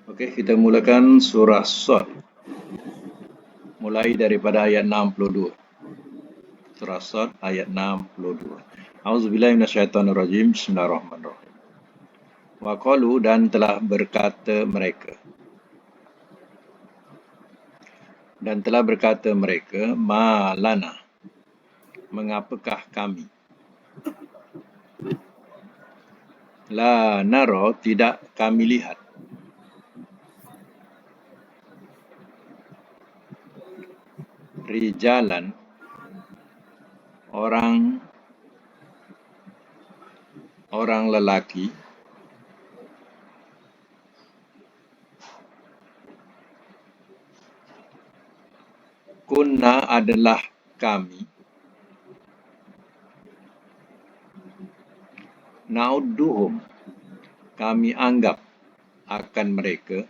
Okey, kita mulakan surah Shad. Mulai daripada ayat 62. Surah Shad ayat 62. Auzubillahi minasyaitonirrajim. Bismillahirrahmanirrahim. Wa qalu, dan telah berkata mereka. Ma lana, mengapakah kami? La nara, tidak kami lihat. Rijalan, orang lelaki. Kunna, adalah kami. Naudduhum, kami anggap akan mereka.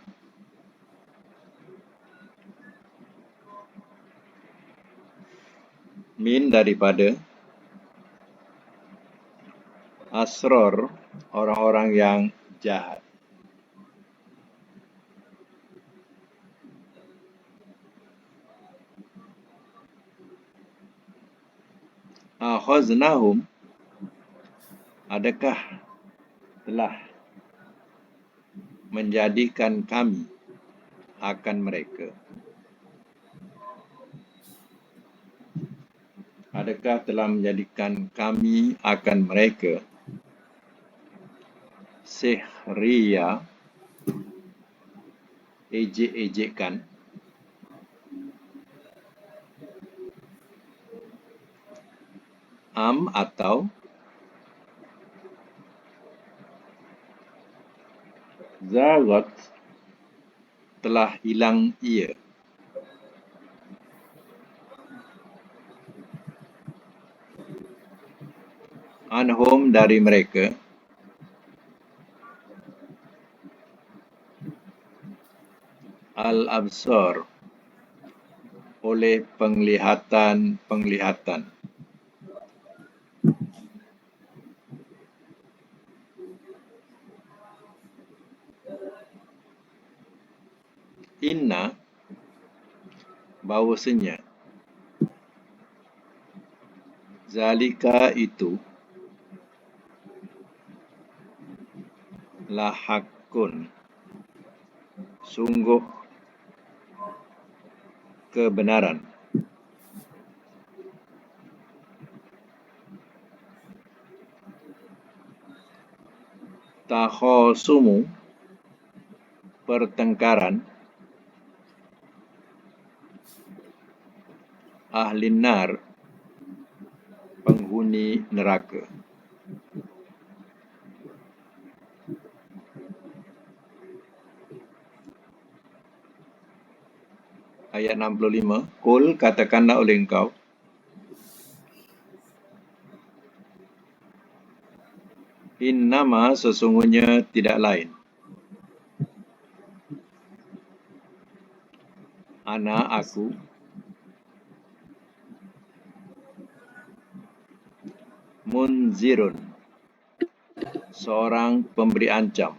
Min, daripada. Asror, orang-orang yang jahat. Akhaznahum, adakah telah menjadikan kami akan mereka. Adakah telah menjadikan kami akan mereka sihriya, ejek-ejekan, atau zagat, telah hilang ia. Anhum, dari mereka. Al-absar, oleh penglihatan. Inna, bahawasanya. Zalika, itu. Lahakun, sungguh kebenaran. Takhosumu, pertengkaran. Ahlin nar, penghuni neraka. Ayat 65. Qul, katakanlah oleh engkau. Innama, sesungguhnya tidak lain. Ana, aku. Munzirun, seorang pemberi ancam.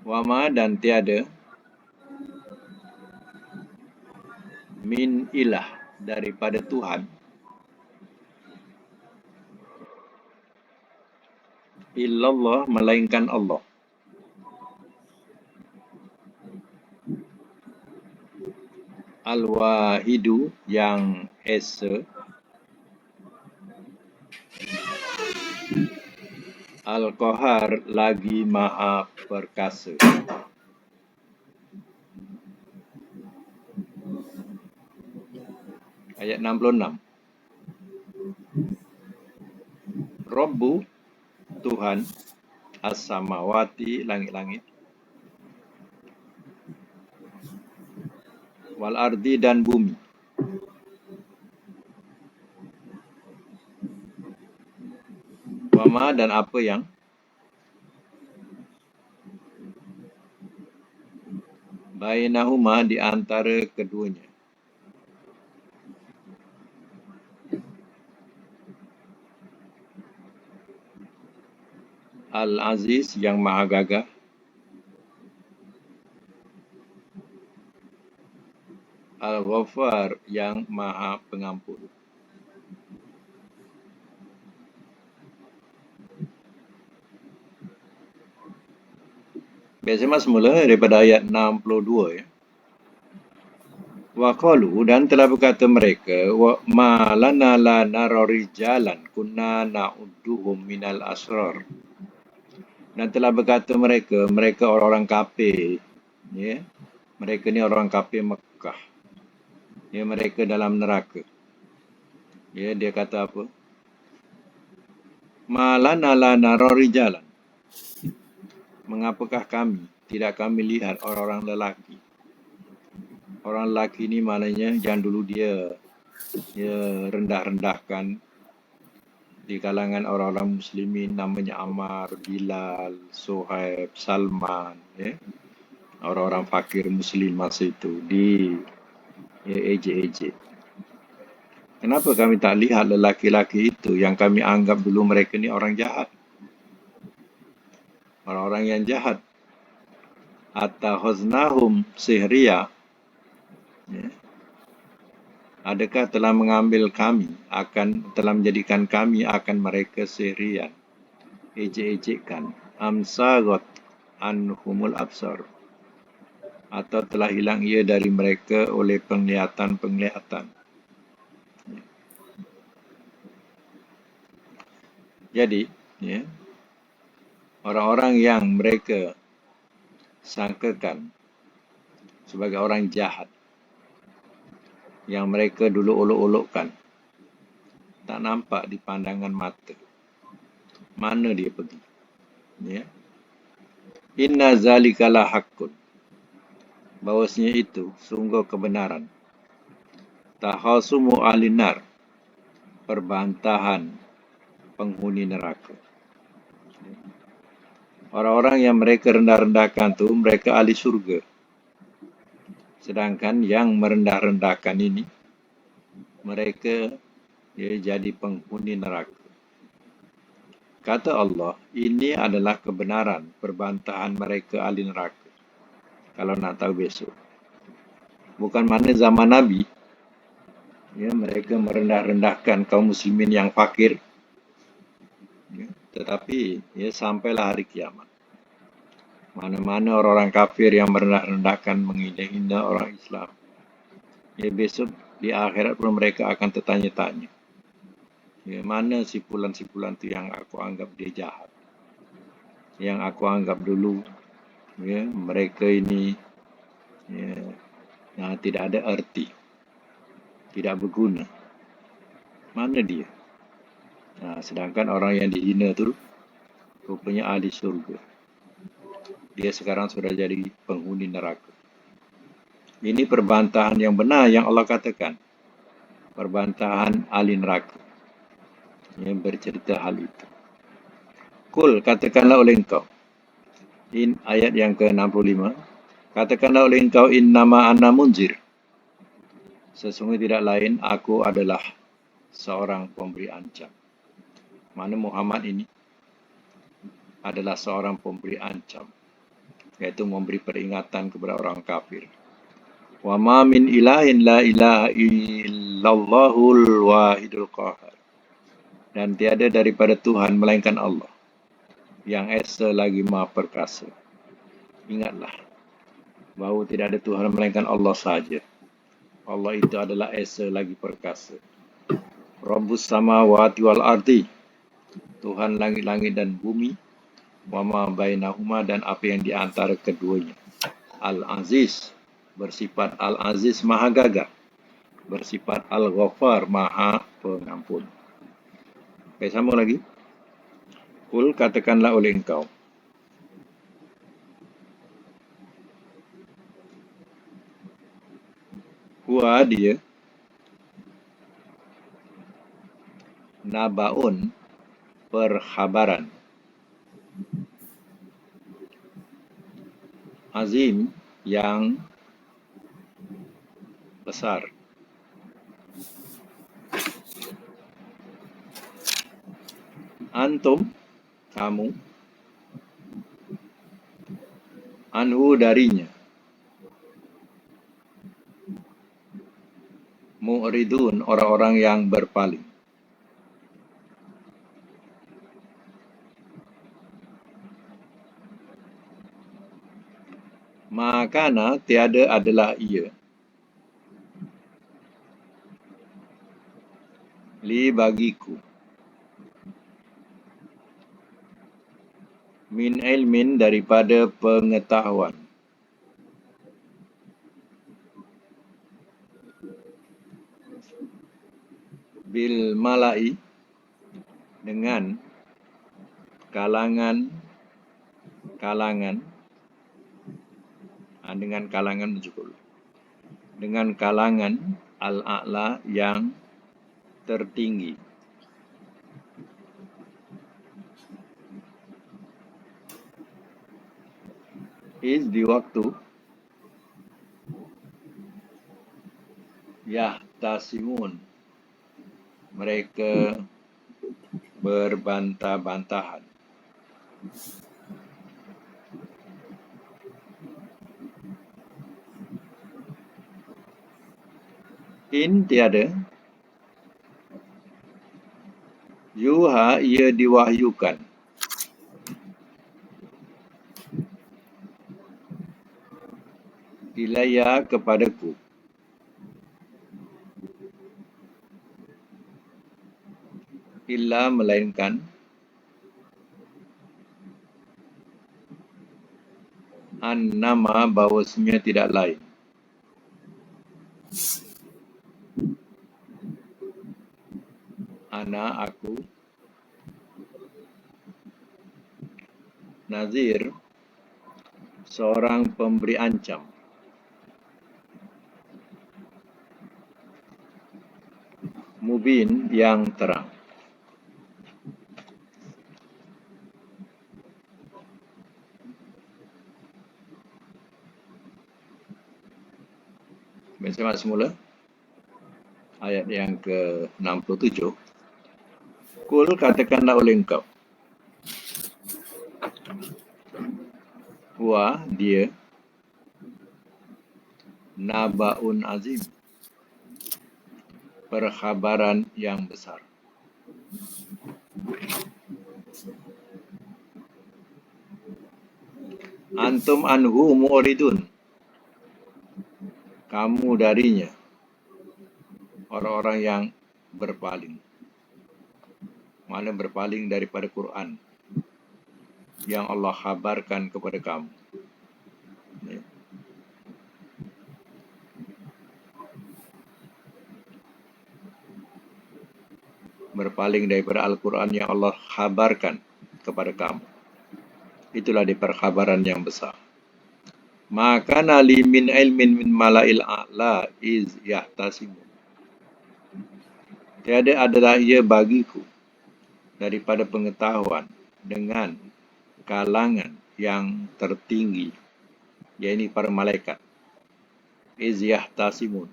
Wama, dan tiada. Min ilah, daripada Tuhan. Illallah, melainkan Allah. Al-Wahidu, yang esa. Al-Qahar, lagi maha perkasa. Ayat 66. Rabbu, Tuhan. As-samawati, langit-langit. Wal ardi, dan bumi. Wama, dan apa yang. Bainahuma, di antara keduanya. Al-Aziz yang maha gagah, Al-Ghaffar yang maha pengampun. Biasanya mas mula daripada ayat 62 ya. Wa qalu, dan telah berkata mereka, wa ma lana la nara rijalan kunna na'udduhum minal asrar. Dan telah berkata mereka orang-orang kafir, ya. Mereka ni orang kafir Mekah. Ya, mereka dalam neraka. Ya, dia kata apa? Ma lana la nara rijalan. Mengapakah kami lihat orang-orang lelaki? Orang lelaki ni maknanya yang dulu dia rendah-rendahkan di kalangan orang-orang muslimin, namanya Ammar, Bilal, Suhaib, Salman, ya. Orang-orang fakir muslim masa itu ejek-ejek. Kenapa kami tak lihat lelaki-lelaki itu yang kami anggap dulu mereka ni orang jahat? Orang-orang yang jahat. Attahoznahum sihriya. Ya. Adakah telah mengambil kami, telah menjadikan kami akan mereka sihrian, ejek-ejekkan, amsagot anhumul absar, atau telah hilang ia dari mereka oleh penglihatan. Jadi, ya, orang-orang yang mereka sangkakan sebagai orang jahat, yang mereka dulu olok-olokkan, tak nampak di pandangan mata. Mana dia pergi? Ya. Inna zalikalah haqqun. Bahawasanya itu sungguh kebenaran. Tahasumu ahlinar. Perbantahan penghuni neraka. Orang-orang yang mereka rendah-rendahkan tu, mereka ahli surga. Sedangkan yang merendah-rendahkan ini, mereka jadi penghuni neraka. Kata Allah, ini adalah kebenaran perbantahan mereka ahli neraka. Kalau nak tahu besok. Bukan mana zaman Nabi, ya, mereka merendah-rendahkan kaum muslimin yang fakir. Ya, tetapi ya, sampailah hari kiamat. Mana-mana orang-orang kafir yang merendah-rendahkan, menghina-hina orang Islam. Ya, besok di akhirat pun mereka akan tertanya-tanya. Ya, mana sipulan-sipulan tu yang aku anggap dia jahat. Yang aku anggap dulu, ya, mereka ini tidak ada erti. Tidak berguna. Mana dia? Sedangkan orang yang dihina tu rupanya ahli surga. Dia sekarang sudah jadi penghuni neraka. Ini perbantahan yang benar yang Allah katakan. Perbantahan ahli neraka. Yang bercerita hal itu. Kul, katakanlah oleh engkau. Ayat yang ke-65. Katakanlah oleh engkau, innama ana munzir. Sesungguhnya tidak lain, aku adalah seorang pemberi ancam. Mana Muhammad ini adalah seorang pemberi ancam. Yaitu memberi peringatan kepada orang kafir. Wa ma min ilahin la ilaha illallahul wahidul qahar. Dan tiada daripada Tuhan melainkan Allah, yang esa lagi maha perkasa. Ingatlah bahawa tidak ada Tuhan melainkan Allah sahaja. Allah itu adalah esa lagi perkasa. Rabbus samawati wal ardi. Tuhan langit-langit dan bumi. Wa ma bainahuma, dan apa yang di antara keduanya. Al-Aziz, bersifat Al-Aziz maha gagah. Bersifat Al-Ghaffar maha pengampun. Baik, sambung lagi. Kul, katakanlah oleh engkau. Huwa dia nabaun, perkhabaran. Azim, yang besar. Antum, kamu, anhu darinya, mu'ridun orang-orang yang berpaling. Makana tiada adalah ia, li bagiku, min ilmin daripada pengetahuan, bil malai dengan kalangan dengan kalangan cukup, dengan kalangan al-a'la yang tertinggi. Is di waktu yahtasimun mereka berbantah-bantahan. In tiada, yuha ia diwahyukan, ilaya kepadaku, illa melainkan, annama bahawasanya tidak lain, ana aku, nazir seorang pemberi ancam, mubin yang terang. Semak semula ayat yang ke-67. Kul katakanlah oleh engkau, huwa dia, nabaun azim perkhabaran yang besar. Antum anhu mu'ridun, kamu darinya orang-orang yang berpaling. Mana berpaling daripada Quran yang Allah khabarkan kepada kamu. Ya. Berpaling daripada Al-Quran yang Allah khabarkan kepada kamu. Itulah di perkhabaran yang besar. Maka nali min ilmin min malail a'la iz yahtasimun. Tiada adalah ia bagiku daripada pengetahuan dengan kalangan yang tertinggi, yakni para malaikat. Iz yahtasimun,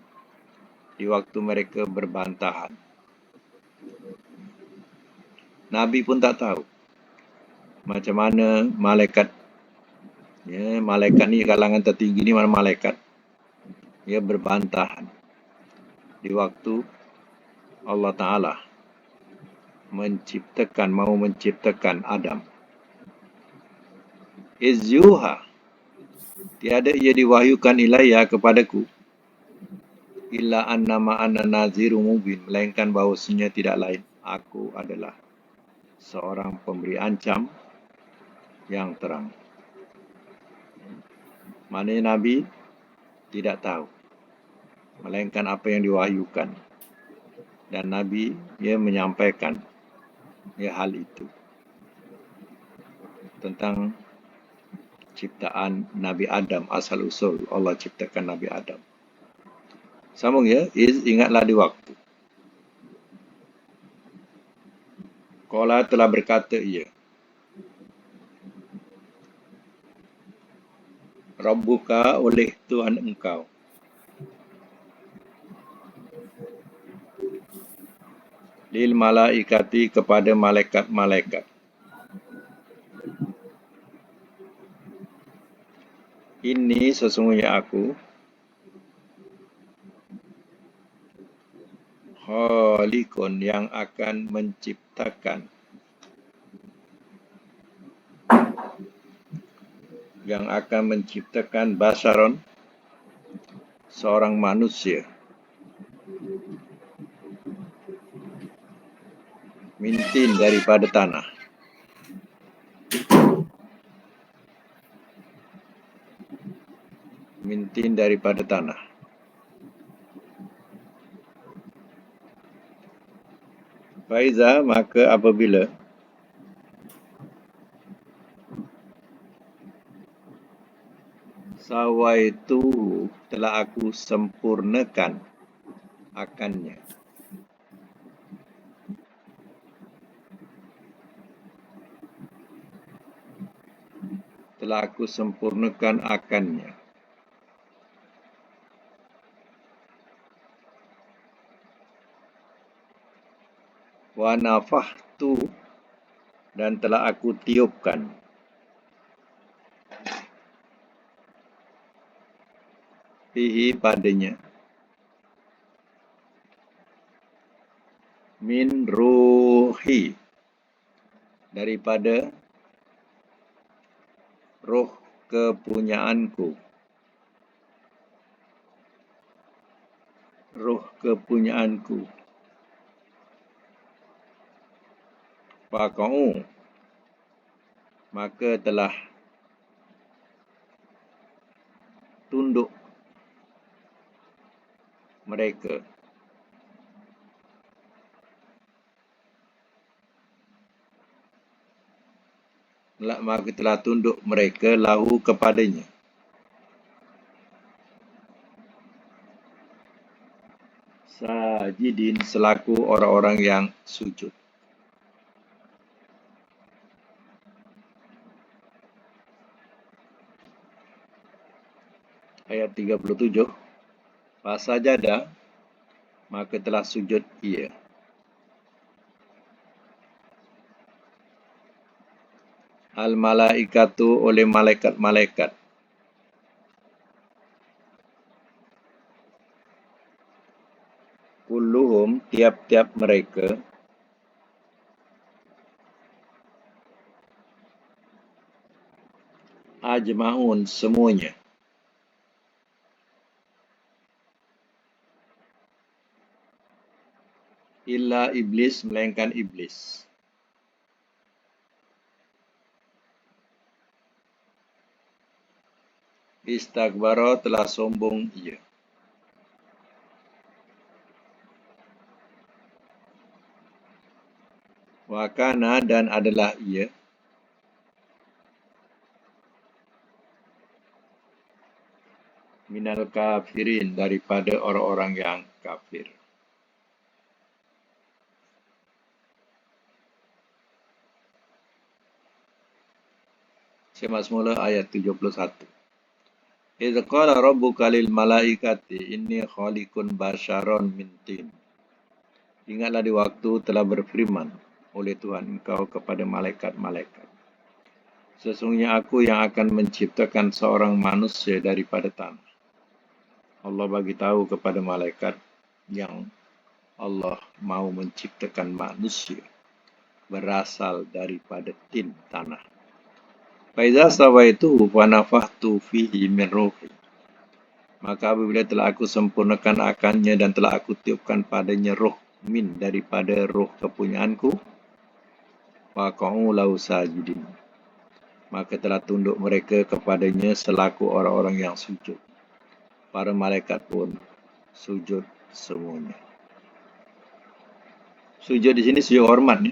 di waktu mereka berbantahan. Nabi pun tak tahu macam mana malaikat, ya, malaikat ni kalangan tertinggi ni mana malaikat, dia berbantahan di waktu Allah Ta'ala mau menciptakan Adam. Izyuha, tiada ia diwahyukan ilaya kepadaku, illa annama anna naziru mubin, melainkan bahawasanya tidak lain, aku adalah seorang pemberi ancam yang terang. Maknanya Nabi tidak tahu, melainkan apa yang diwahyukan. Dan Nabi ia menyampaikan hal itu tentang ciptaan Nabi Adam, asal usul Allah ciptakan Nabi Adam. Sambung ya, ingatlah di waktu. Qala telah berkata ia, Rabbuka oleh Tuhan engkau, lil malaikati kepada malaikat-malaikat, Ini sesungguhnya aku, Khaliqun yang akan menciptakan, basharon, seorang manusia, mintin daripada tanah. Mintin daripada tanah. Faiza, maka apabila sawaitu telah aku sempurnakan akannya. Telah aku sempurnakan akannya. Wa nafahtu, dan telah aku tiupkan. Fihi, padanya. Min ruhi, daripada roh kepunyaanku. Roh kepunyaanku. Faqa'u, maka telah tunduk mereka. Maka telah tunduk mereka lahu kepadanya. Sajidin, selaku orang-orang yang sujud. Ayat 37. Fasajada, maka telah sujud ia. Al-malaikatu, oleh malaikat-malaikat. Kulluhum, tiap-tiap mereka. Ajma'un, semuanya. Illa iblis, melainkan iblis. Istakbara, telah sombong ia. Wa kana, dan adalah ia. Minal kafirin, daripada orang-orang yang kafir. Semak semula ayat 71. Idh qala rabbuka lil malaikati inni khaliqun basyaron min tin. Ingatlah di waktu telah berfirman oleh Tuhan engkau kepada malaikat-malaikat. Sesungguhnya aku yang akan menciptakan seorang manusia daripada tanah. Allah bagi tahu kepada malaikat yang Allah mau menciptakan manusia berasal daripada tin, tanah. Faiza sawaitu wa nafahtu fihi min ruhi. Maka apabila telah aku sempurnakan akannya dan telah aku tiupkan padanya roh min, daripada roh kepunyaanku, faqa'u lahu sajidin, maka telah tunduk mereka kepadanya selaku orang-orang yang sujud. Para malaikat pun sujud semuanya. Sujud di sini sujud hormat,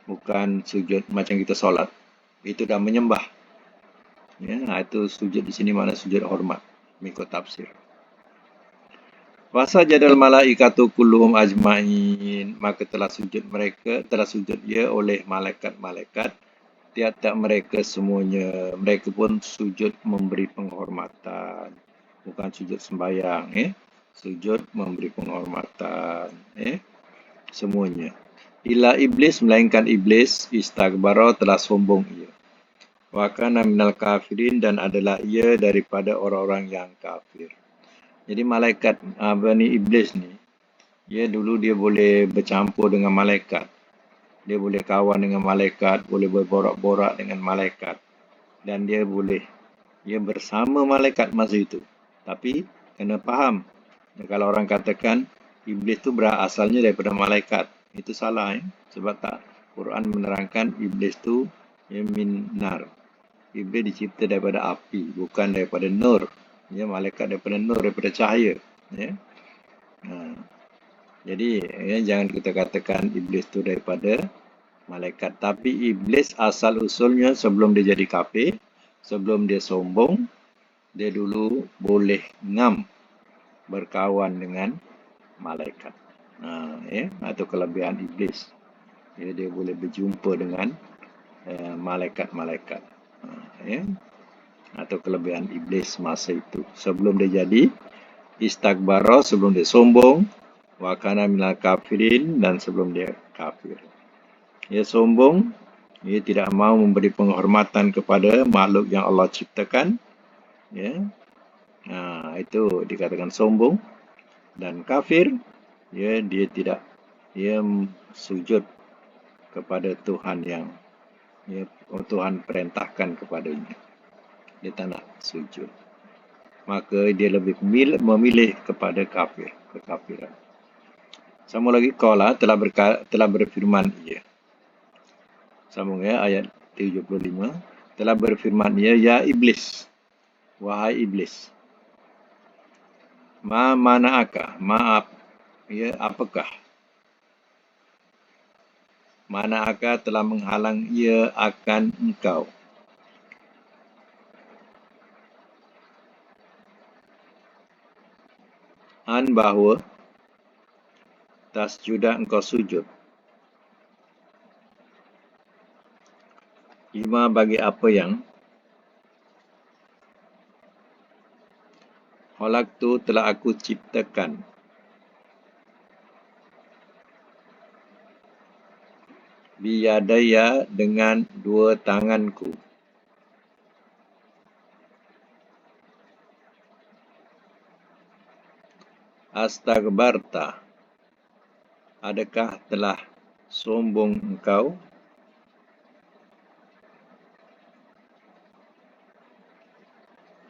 bukan sujud macam kita solat. Itu dah menyembah. Ya, itu sujud di sini mana sujud hormat, mengikut tafsir. Fasajadal malaikatu kulluhum ajma'in, maka telah sujud ia oleh malaikat-malaikat, tiap-tiap mereka semuanya. Mereka pun sujud memberi penghormatan, bukan sujud sembahyang, sujud memberi penghormatan, semuanya. Illa iblis, melainkan iblis, istakbara, telah sombong ia. Wa kana minal kafirin, dan adalah ia daripada orang-orang yang kafir. Jadi malaikat ni iblis ni, dia boleh bercampur dengan malaikat. Dia boleh kawan dengan malaikat, boleh berborak-borak dengan malaikat. Dan dia bersama malaikat masa itu. Tapi kena faham, kalau orang katakan iblis tu berasalnya daripada malaikat, itu salah. Sebab tak, Quran menerangkan iblis tu min nar. Iblis dicipta daripada api, bukan daripada nur. Malaikat daripada nur, daripada cahaya. Jadi jangan kita katakan iblis tu daripada malaikat. Tapi iblis asal usulnya sebelum dia jadi kafir, sebelum dia sombong, dia dulu boleh ngam berkawan dengan malaikat. Atau kelebihan iblis. Dia boleh berjumpa dengan malaikat-malaikat. Atau kelebihan iblis masa itu. Sebelum dia jadi istakbara, sebelum dia sombong, wa kana minal kafirin, dan sebelum dia kafir. Dia sombong, dia tidak mahu memberi penghormatan kepada makhluk yang Allah ciptakan. Itu dikatakan sombong. Dan kafir, dia sujud kepada Tuhan yang Tuhan perintahkan kepadanya. Dia tak nak sujud. Maka dia lebih memilih kepada kekafiran. Sama lagi, qala telah berfirman ia. Sambung ayat 75. Telah berfirman ia, ya iblis, wahai iblis. Ma mana'aka, maaf, apakah? Mana'aka telah menghalang ia akan engkau. Bahawa tasjuda engkau sujud. Lima, bagi apa yang khalaqtu telah aku ciptakan. Biyadaya dengan dua tanganku. Astagbarta, adakah telah sombong engkau?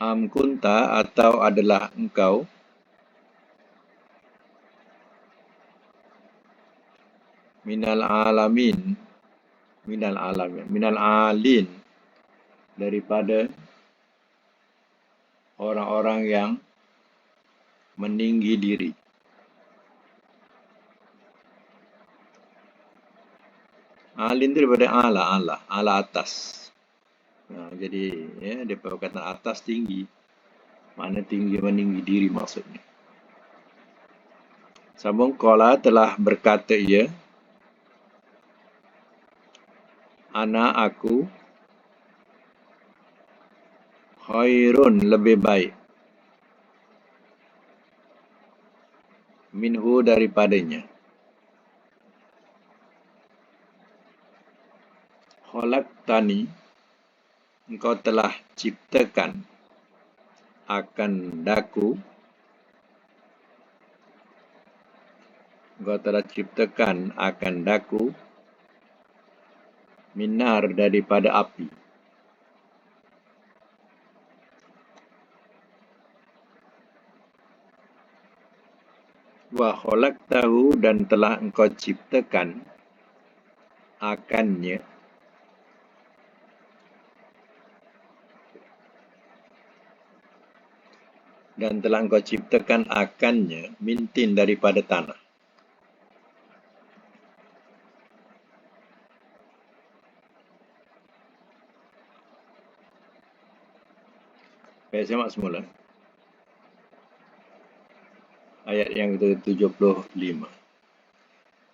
Kunta, atau adalah engkau minal alin, daripada orang-orang yang meninggi diri. Alin itu daripada ala atas. Jadi dia perkataan atas tinggi. Mana tinggi, meninggi diri maksudnya. Sambung, qala telah berkata ia, ana aku, khairun lebih baik, minhu daripadanya. Khalaqtani, engkau telah ciptakan akan daku. Engkau telah ciptakan akan daku minar, daripada api. Wa khalaqtahu, dan telah engkau ciptakan akannya mintin, daripada tanah. Saya semak semula. Ayat yang ke-75.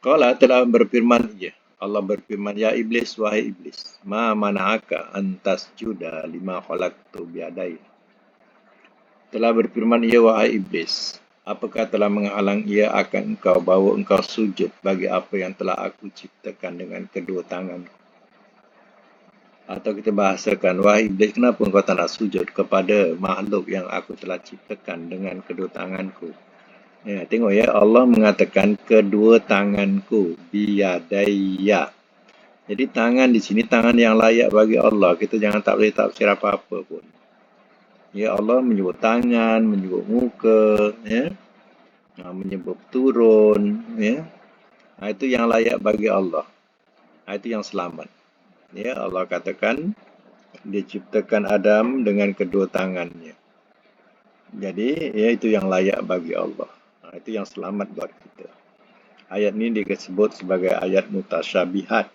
Qala telah berfirman ia. Allah berfirman, ya iblis, wahai iblis. Ma mana'aka antas juda lima khalaqtu biadai. Telah berfirman ia, wahai iblis. Apakah telah menghalang ia akan engkau, bahawa engkau sujud bagi apa yang telah aku ciptakan dengan kedua tanganku. Atau kita bahasakan, wahai iblis, kenapa kau tak nak sujud kepada makhluk yang aku telah ciptakan dengan kedua tanganku? Ya, tengok ya, Allah mengatakan kedua tanganku, biyadaya. Jadi tangan di sini tangan yang layak bagi Allah. Kita jangan tak boleh tafsir apa-apa pun. Ya, Allah menyebut tangan, menyebut muka, ya, menyebut turun, ya. Itu yang layak bagi Allah. Itu yang selamat. Ya, Allah katakan dia ciptakan Adam dengan kedua tangannya. Jadi, ya itu yang layak bagi Allah. Itu yang selamat buat kita. Ayat ini disebut sebagai ayat mutasyabihat.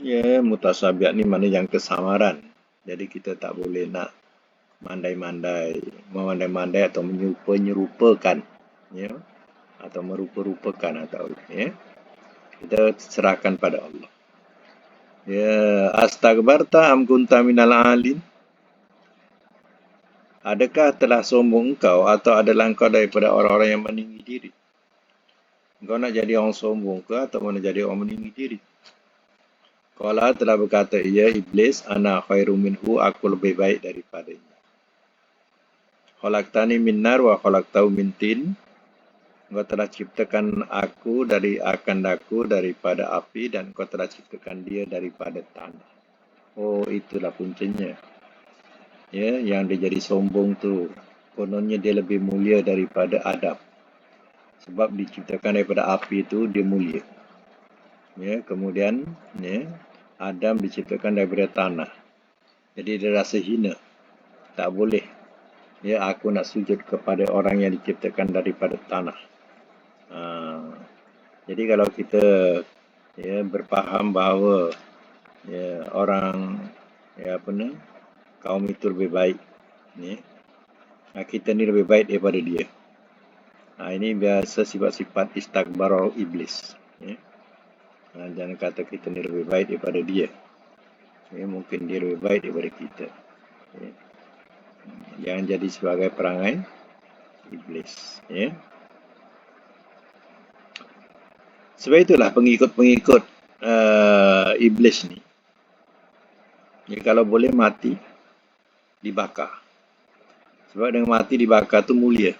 Ya, mutasyabihat ni mana yang kesamaran. Jadi kita tak boleh nak memandai-mandai atau menyerupakan, ya, atau merupa-rupakan atau, ya. Kita serahkan pada Allah. Ya, astagbarta am kunta minal alin? Adakah telah sombong engkau atau adalah engkau daripada orang-orang yang meninggi diri? Engkau nak jadi orang sombong ke atau nak jadi orang meninggi diri? Qala telah berkata ia iblis, ana khairu minhu, aku lebih baik daripadanya. Khalaqtani min nar wa khalaqtahu min tin. Engkau telah ciptakan aku daripada api dan engkau telah ciptakan dia daripada tanah. Oh, itulah puncanya. Ya, yang dia jadi sombong tu. Kononnya dia lebih mulia daripada Adam. Sebab diciptakan daripada api itu dia mulia. Ya, kemudian ya, Adam diciptakan daripada tanah. Jadi dia rasa hina. Tak boleh. Ya, aku nak sujud kepada orang yang diciptakan daripada tanah. Jadi kalau kita ya berfaham bahawa ya orang ya apa ni kaum itu lebih baik, ya, kita ni lebih baik daripada dia. Ini biasa sifat-sifat istakbar iblis. Ya. Jangan kata kita ni lebih baik daripada dia. Ya, mungkin dia lebih baik daripada kita. Ya. Jangan jadi sebagai perangai iblis. Ya. Sebab itulah pengikut-pengikut iblis ni. Ya, kalau boleh mati, dibakar. Sebab dengan mati dibakar tu mulia.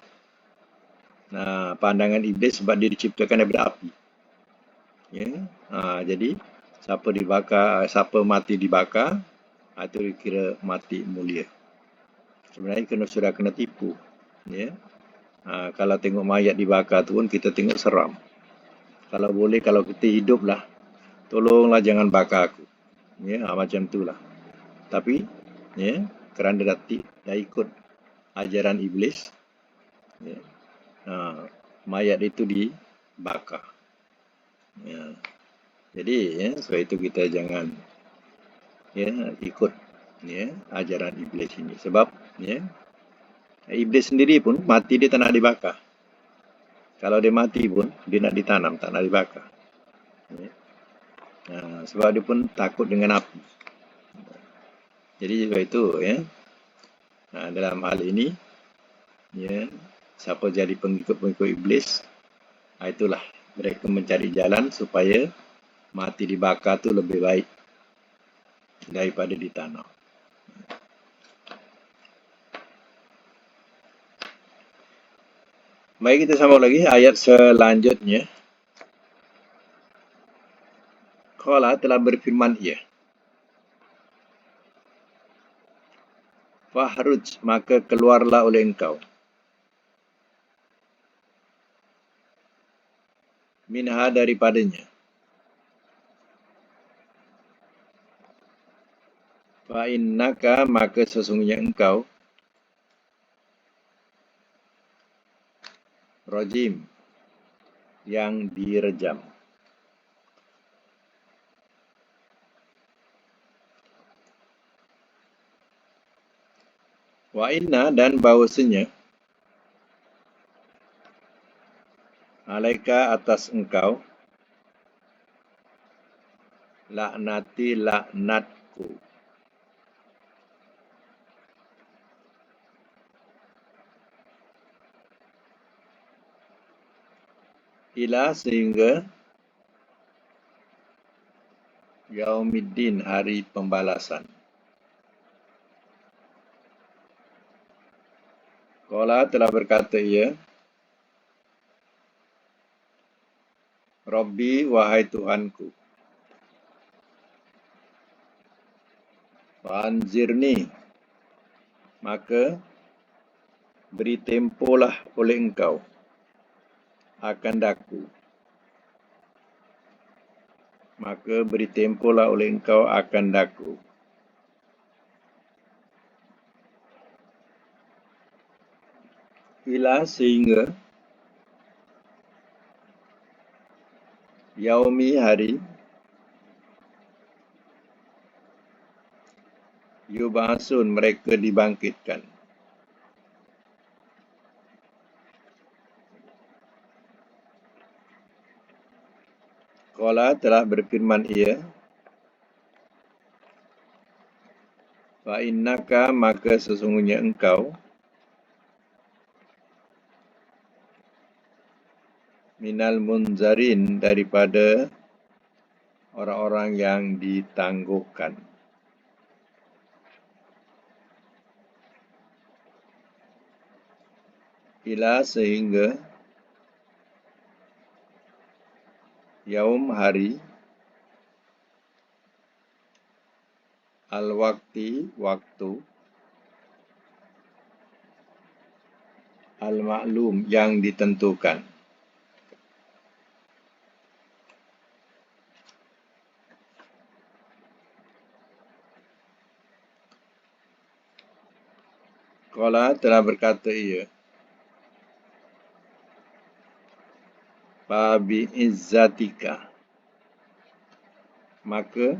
Nah, pandangan iblis sebab dia diciptakan daripada api. Ya. Jadi siapa mati dibakar, itu dikira mati mulia. Sebenarnya sudah kena tipu. Ya. Kalau tengok mayat dibakar tu pun kita tengok seram. Kalau boleh, kalau kita hidup lah, tolonglah jangan bakar aku. Ya, macam itulah. Tapi, ya, kerana dah ikut ajaran iblis, ya, mayat itu dibakar. Ya. Jadi, ya, sebab itu kita jangan ya ikut ya ajaran iblis ini. Sebab ya iblis sendiri pun mati dia tak nak dibakar. Kalau dia mati pun dia nak ditanam, tak nak dibakar. Ya. Sebab dia pun takut dengan api. Jadi sebab itu ya. Dalam hal ini ya siapa jadi pengikut-pengikut iblis, itulah mereka mencari jalan supaya mati dibakar tu lebih baik daripada ditanam. Baik, kita sambung lagi ayat selanjutnya. Qala telah berfirman ia. Fahruj, maka keluarlah oleh engkau. Minha, daripadanya. Fa innaka, maka sesungguhnya engkau. Rajim, yang direjam. Wa inna, dan bahawasanya. Alaika, atas engkau. Laknati, laknatku. Ila, sehingga Yaumiddin, hari pembalasan. Qala, telah berkata ia, Rabbi, wahai Tuhanku, Fanzirni, maka beri tempolah oleh engkau akan daku. Maka beri tempolah oleh engkau akan daku. Ila, sehingga yaumi, hari yub'atsun, mereka dibangkitkan. Qala, telah berfirman ia, fa innaka, maka sesungguhnya engkau, minal munzarin, daripada orang-orang yang ditangguhkan. Ila, sehingga yaum, hari al-waqti, waktu al-ma'lum, yang ditentukan. Qala, telah berkata ia, fa bi'izzatika, maka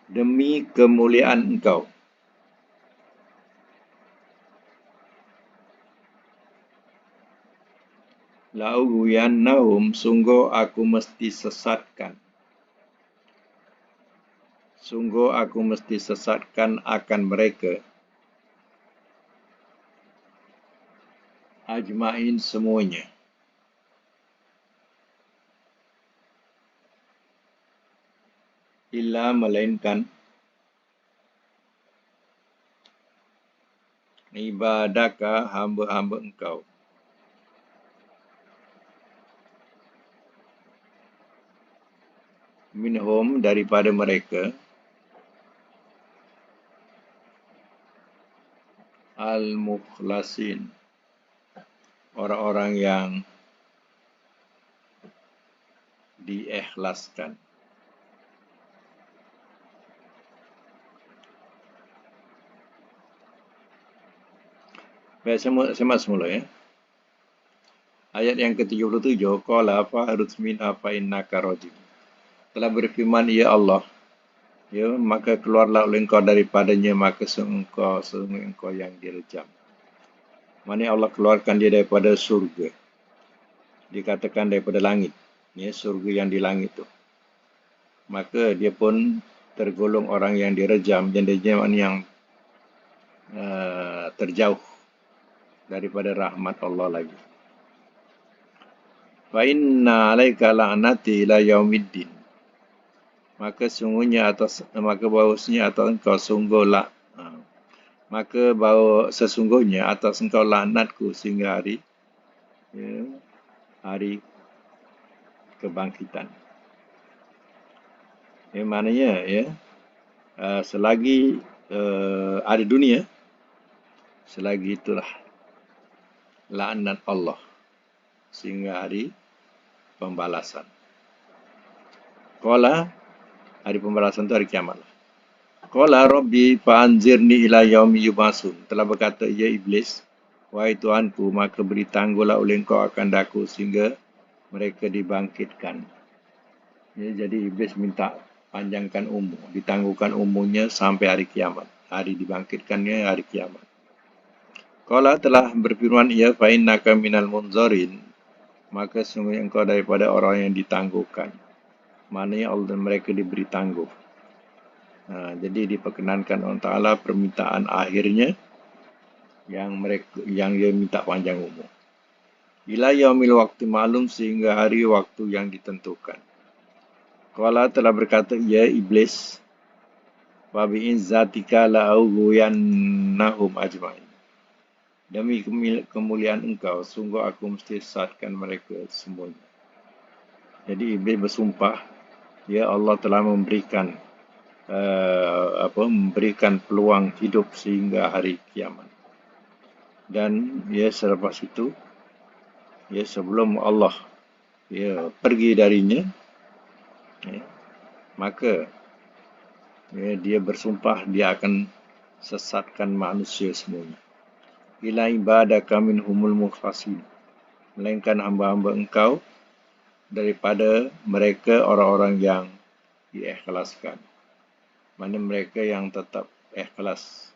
demi kemuliaan engkau, la'ughwiyannahum, sungguh aku mesti sesatkan. Sungguh aku mesti sesatkan akan mereka, ajma'in, semuanya. Illa, melainkan ibadaka, hamba-hamba engkau. Minhum, daripada mereka, al-mukhlasin, orang-orang yang diikhlaskan. Baik, semak semula ya. Ayat yang ke-77, qala fa'rud minha fa innaka rajim. Telah berfirman ia Allah, ya, maka keluarlah oleh engkau daripadanya, maka sungguh engkau yang direjam. Mana Allah keluarkan dia daripada surga. Dikatakan daripada langit. Ya, surga yang di langit tu. Maka dia pun tergolong orang yang direjam, dan dia yang terjauh daripada rahmat Allah lagi. Fa inna alaika la'nati ila yaumiddin. Maka bahawasanya atas engkau sungguhlah, maka sesungguhnya atas engkau laknatku sehingga hari, ya, hari kebangkitan. Yang maknanya, ya, selagi ada dunia, selagi itulah laknat Allah sehingga hari pembalasan. Qala, hari pembalasan itu hari kiamat. Qala Rabbi fa'anzirni ila yaumi yub'atsun. Telah berkata ia iblis, wahai Tuhanku, maka beri tangguhlah oleh engkau akan daku sehingga mereka dibangkitkan. Ya, jadi iblis minta panjangkan umur, ditangguhkan umurnya sampai hari kiamat. Hari dibangkitkannya hari kiamat. Qala, telah berfirman ia, fa innaka minal munzarin, maka sungguh engkau daripada orang yang ditangguhkan. Maknanya Allah dan mereka diberi tangguh. Jadi diperkenankan Allah Ta'ala permintaan akhirnya yang dia minta panjang umur. ila yaumil waqti ma'lum, sehingga hari waktu yang ditentukan. Qala telah berkata ia iblis, wa bi izzatika la'ughwiyannahum ajma'in. Demi kemuliaan engkau, sungguh aku mesti sesatkan mereka semuanya. Jadi iblis bersumpah, ya Allah telah memberikan memberikan peluang hidup sehingga hari kiamat. Dan ya selepas itu, ya sebelum Allah ya pergi darinya, ya, maka ya, dia bersumpah dia akan sesatkan manusia semuanya. Ila ibadaka minhumul mukhlasin, melainkan hamba-hamba engkau daripada mereka orang-orang yang diikhlaskan. Mana mereka yang tetap ikhlas,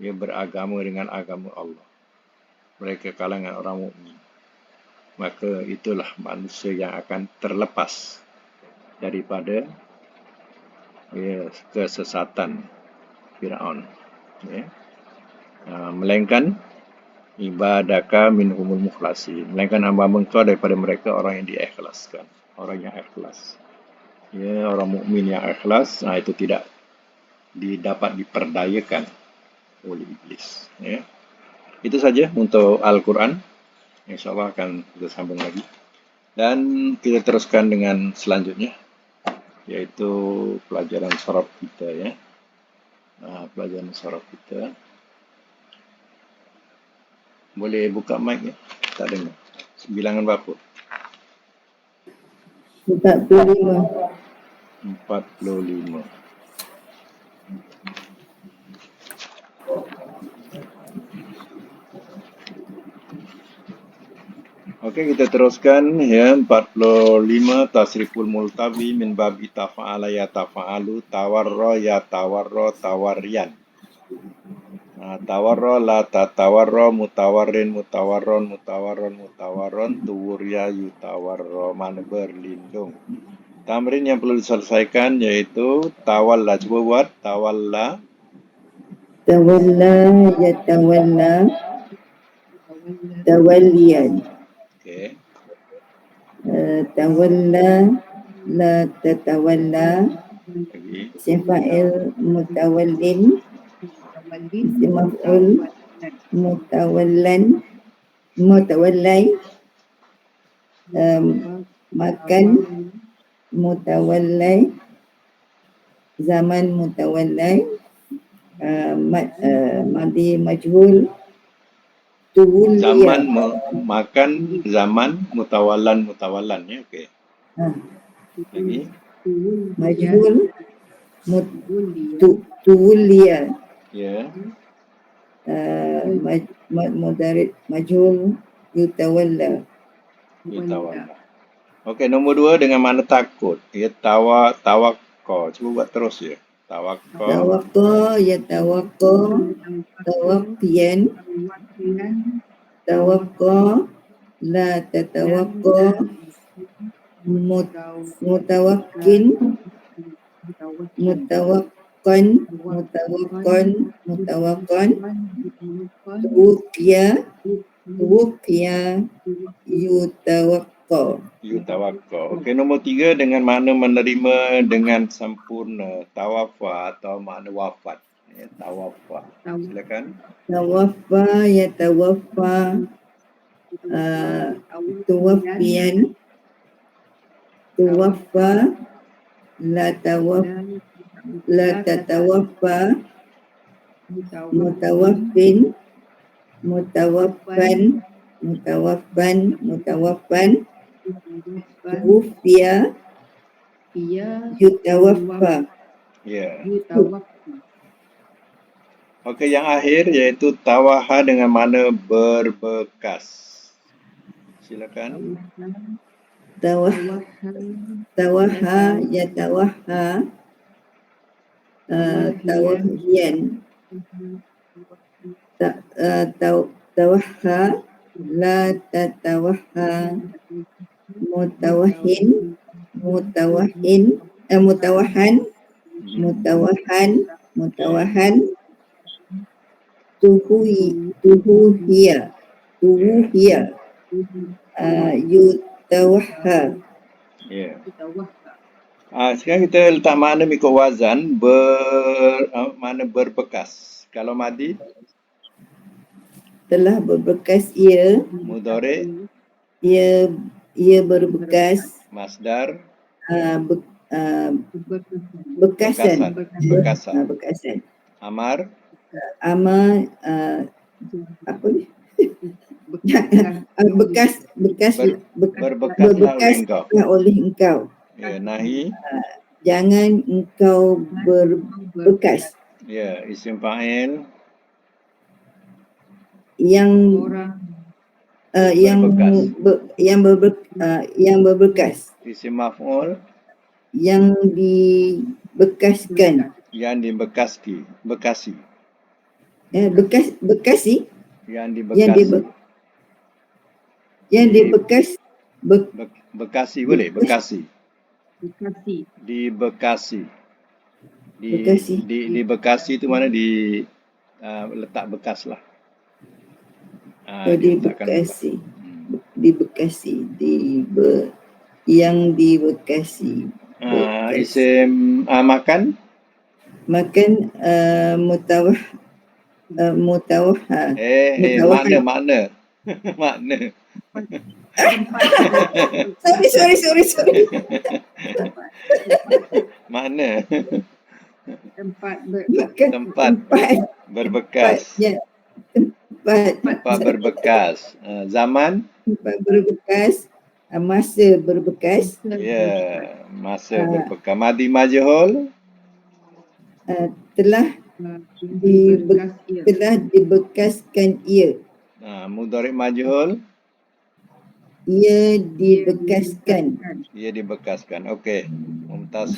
dia beragama dengan agama Allah. Mereka kalangan orang mukmin. Maka itulah manusia yang akan terlepas daripada kesesatan Firaun. Ya. Melainkan ibadaka minhumul mukhlasin, melainkan hamba-hamba engkau daripada mereka orang yang diikhlaskan, orang yang ikhlas. Ya, orang mukmin yang ikhlas, itu tidak dapat diperdayakan oleh iblis. Ya. Itu saja untuk Al-Quran. InsyaAllah akan kita sambung lagi. Dan kita teruskan dengan selanjutnya, yaitu pelajaran sorof kita. Ya. Pelajaran sorof kita. Boleh buka mic ya? Tak dengar. Bilangan berapa? 45. 45. Okey, kita teruskan ya. 45, tasriful multabi min babi tafa'ala ya tafa'alu, tawarra ya tawarra, tawarrian. Tawarra la tatawarra, mutawarrin mutawarron, mutawarron mutawarron, tuwurya yutawarra, mana berlindung. Tamrin yang perlu diselesaikan yaitu tawalla. Cuba buat tawalla. Tawalla ya tawalla, tawalliyan. Okey. Tawalla la tatawalla, Lagi. isim fa'il mutawallin, isim maf'ul mutawallan, mutawallai, makan mutawallai, zaman mutawallai, madi majhul, tuwulliya. Zaman makan, zaman mutawallan ya. Okey. Lagi. Majhul tuwulliya. Ya. Mudarid majhul yutawalla. Yutawalla. Okey, nombor 2 dengan makna takut. Ya, tawakko. Cuba buat terus ya. Tawakko. Tawakko ya tawakko, tawakkiyan. Tawakko la tatawakko, mutawakkin, mutawakkan, mutawakkan, mutawakkan, tuwukkiya, yutawakko. Okey, nombor 3 dengan makna menerima dengan sempurna. Tawafa atau makna wafat. Ya, tawafa. Silakan. Tawaffa ya tawaffa, tuwaffiyan, tuwaffa la tatawaffa, mutawaffin, mutawaffan, mutawaffan, tuwuffiya, yutawaffa. Ya. Okey, yang akhir iaitu tawaha dengan makna berbekas. Silakan. Tawaha ya tawaha, tawahhiyan, tawaha la tatawahha, mutawahhin, mutawahan, tuhuhiya, Yutawahha. Ya. Sekarang kita letak makna mengikut wazan makna berbekas. Kalau madi, Telah berbekas ia, mudhari, ia berbekas, masdar, bekasan, bekasan. bekasan. Amar, Ama apa ni? Berbekas berbekaslah oleh engkau. oleh engkau. Ya, nahi, Jangan engkau berbekas. ya, isim fa'il, Yang yang berbekas, isim maf'ul, yang dibekaskan, yang bekasi, bekasi, yang yang dibekas, bekasi boleh, bekasi. Di Bekasi. Di Bekasi itu mana letak bekas lah. di Bekasi, yang di Bekasi. Isim makan, mutawahha. makna. Makna. Sorry. Makna. Makan Tempat berbekas. Tempat berbekas. Zaman, tempat berbekas, masa berbekas, ya, masa berbekas. Madi majhul, telah dibekaskan ia. mudhari majhul, Ia dibekaskan. ia dibekaskan. Okey, mumtaz.